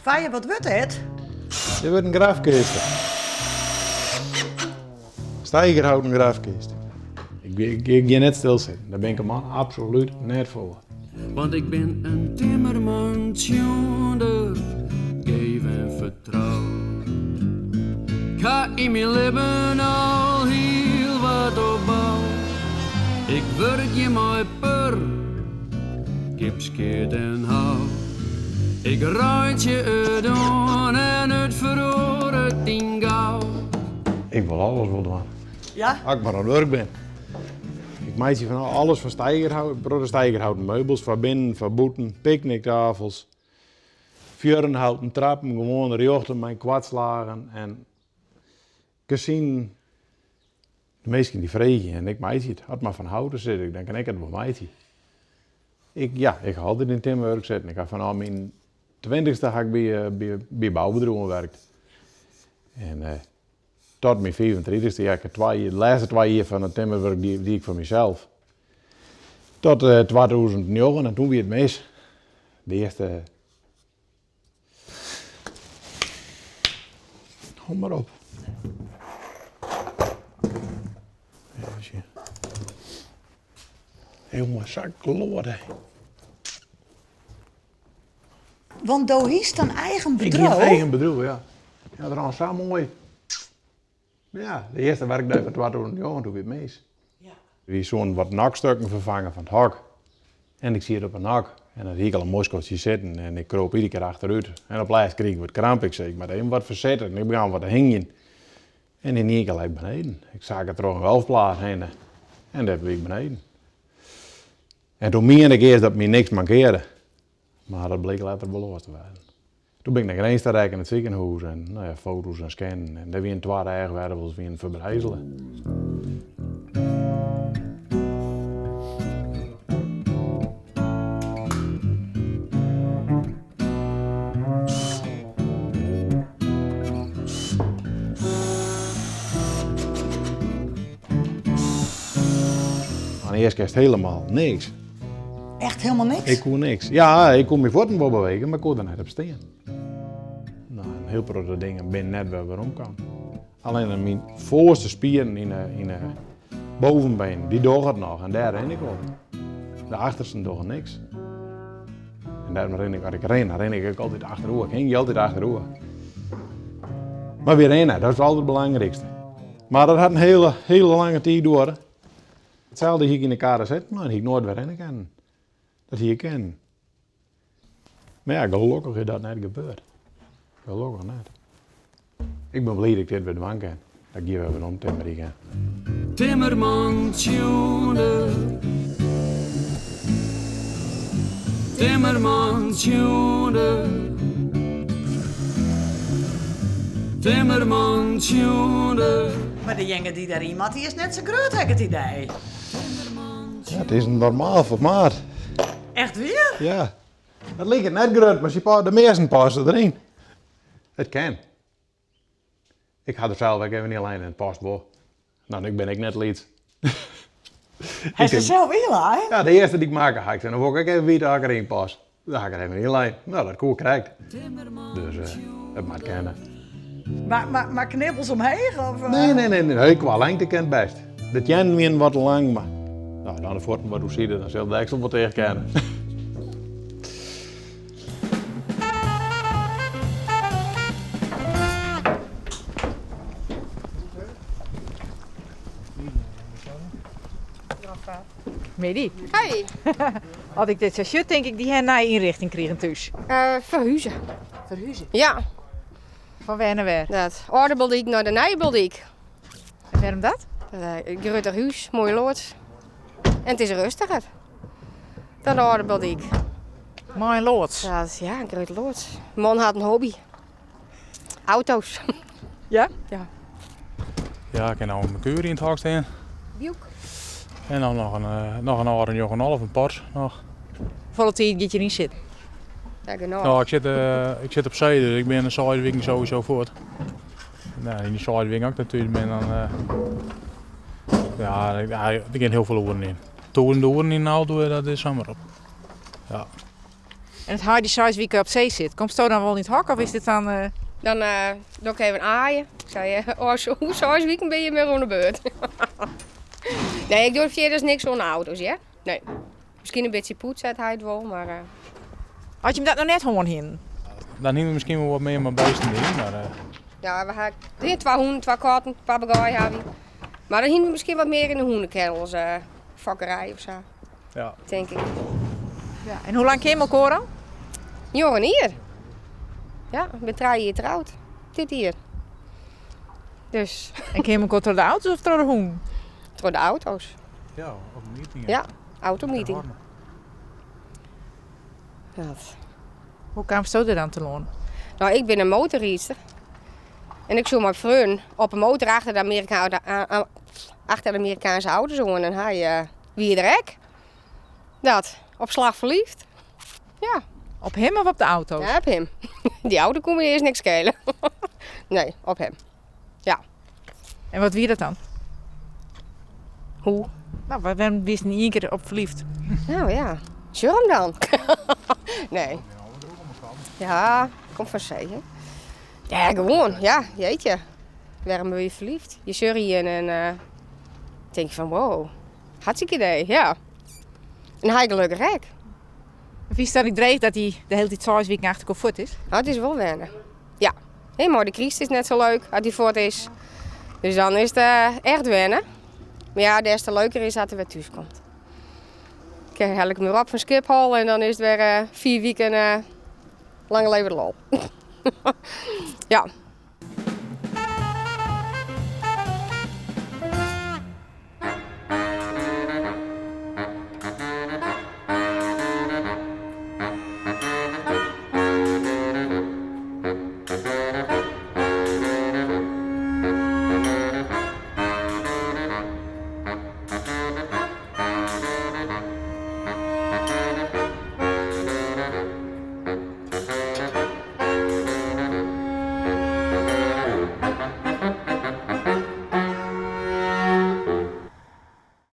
Fije, wat wordt het? Dit wordt een grafkist. Steigerhouten grafkist. Ik ga net stilzitten. Daar ben ik een man absoluut net voor. Want ik ben een timmerman zonder geef en vertrouw. Ik ga in mijn leven al heel wat opbouwen. Ik werk je maar per kipskeert en hout. Ik ruit je het aan en het verhoor het in goud. Ik wil alles wel doen. Ja? Als ik maar aan het werk ben. Ik maak je van alles van steigerhouten meubels, van binnen, van boeten, picknicktafels, vurenhouten trappen, gewoon riochten, mijn kwartslagen en casino. De meesten die vregen en ik maak het. Had maar van houten zitten, ik denk en ik het wel maak je. Ik ga altijd in timmerwerk zitten. Ik heb vanaf mijn 20ste heb ik bij bouwbedrijven gewerkt. En tot mijn 35ste, ja, ik heb de laatste 2 jaar van het timmerwerk die ik voor mezelf. Tot 2009 en toen weer het mis. De eerste. Kom maar op. Jongen, zak lood. Want doe hiest een eigen Ik heb bedrijf. een eigen bedrijf, ja. Ja, dat is zo mooi. Ja, de eerste werkdag van 2009 toen weer het mis. Ja. Die zo'n wat nakstukken vervangen van het hak. En ik zie het op een hak. En dan zie ik al een moskotje zitten en ik kroop iedere keer achteruit. En op laatst kreeg ik wat kramp. Ik zei, ik moet even wat verzetten. En ik begon wat te hingen. En in één keer lag ik beneden. Ik zag het er nog een halfplaat heen. En dat ben ik beneden. En toen meende ik eerst dat me niks mankeerde. Maar dat bleek later beloofd te worden. Toen ben ik naar Grens te rijden in het ziekenhuis en nou ja, foto's en scannen. En daar weer een 2 dagen werden we weer verbrijzelen. Maar eerst kerst helemaal niks. Echt helemaal niks? Ik kon niks. Ja, ik kon mijn voeten wel bewegen, maar ik kon er net op staan. Nou, een heel grote dingen ben net waar we kan. Alleen mijn voorste spieren in de bovenbeen, die doorgaat nog en daar ren ik op. De achterste doorgaat niks. En daarom ren ik, als ik ren ik altijd achterover. Ik hing altijd achterover. Maar weer rennen, dat is altijd het belangrijkste. Maar dat had een hele lange tijd door. Hetzelfde hier in de kader zit, maar ik nooit weer rennen kan. Dat hier ken. Maar ja, gelukkig is dat net gebeurd. Gelukkig net. Ik ben blij dat ik dit weer doen kan. Dat geef we weer om timmeren gaan. Timmerman tjoende. Timmerman tjoende. Timmerman tjoende. Maar de jongen die daar iemand, die is net zo groot, heb ik het idee. Ja, het is een normaal formaat. Echt weer? Ja. Dat lijkt net groot, maar de meesten passen erin. Het kan. Ik ga er zelf ook even niet alleen in het past wel. Nou, nu ben ik net lied. Hij is er zelf in, hè? Ja, de eerste die ik maak, ga ik en dan wil ik even weten dat ik erin pas. Dan ga ik er even niet alleen. Nou, dat koe krijgt. Dus dat moet kennen. Maar knippels omheen? Of, Nee, qua lengte kent best. Dat jen weer wat lang, maar nou, dan de voeten wat hoe zie je, dan zal de deksel wat tegen kennen. Medi, Hey, had ik dit zo shut, denk ik die hen inrichting kregen thuis. verhuizen. Verhuizen? Ja, Van waar naar waar? dat oude Beldiek naar de nieuwe Beldiek. En waarom dat? Een groter huis, mooi loods. En het is rustiger dan de oude Beldiek. Mijn loods. Dat is ja, een groot loods. De man had een hobby. Auto's. Ja? Ja. Ja, ik heb nou een keur in het hak staan. Wiek. En dan nog een oude jongen half, een Porsche nog. Volle tijd dat je erin zit. Ja, genau. Nou, ik zit op zee, dus ik ben een sidewing sowieso voort. Nou, in die sidewing ook natuurlijk ben dan... ja, er gaan heel veel oren in. Toeren de oren in de auto, dat is zomaar op. Ja. En het haar die 6 weken op zee zit, komt zo dan wel niet hok of is dit dan... Dan doe ik even aaien. Ik zei, hoe 6 weken ben je meer aan de beurt? Nee, ik doe verder dus niks aan auto's, ja? Nee. Misschien een beetje poetsen, hij het wel, maar... Had je hem dat nou net gewoon in? Dan hebben we misschien wel wat meer met beesten in, maar Ja, we hebben 2 hoenden, 2 katten, papegaai hebben we. Maar dan hebben we misschien wat meer in de hoendenkennels, vakkerij of zo, ja. denk ik. Ja. En hoe lang ken je elkaar al? Jongen hier. Ja, ik ben 3 jaar getrouwd. Dit hier. Dus, En ken je elkaar door de auto's of door de hoen? door de auto's. Ja, op een meeting. Ja, automeeting. Dat. Hoe kwam je er dan te lonen? Nou, ik ben een motorriester. En ik zoek mijn vriend op een motor achter de Amerikaanse auto's aan. En hij wie er hek. Dat, op slag verliefd. Ja, Op hem of op de auto's? ja, op hem. Die auto kon me eerst niks schelen. Nee, op hem. Ja. En wat wie dat dan? Hoe? Nou, waarom wist niet één keer op verliefd? Nou ja, show hem dan. Nee. Ja, kom van zee. Ja, gewoon. Ja, jeetje. Waarom ben je verliefd? Je surrien en denk je van wow, hartstikke idee, ja. En hij gelukkig gek. Wie is dan niet dreig dat hij de hele tijd 6 weken achter elkaar voort is? Nou, het is wel wennen. Ja. Hey, maar de Christ is net zo leuk als hij voort is. Dus dan is het echt wennen. Maar ja, des te leuker is dat hij weer thuis komt. Ik haal ik me op van Schiphol en dan is het weer 4 weken lang leven de lol. Ja.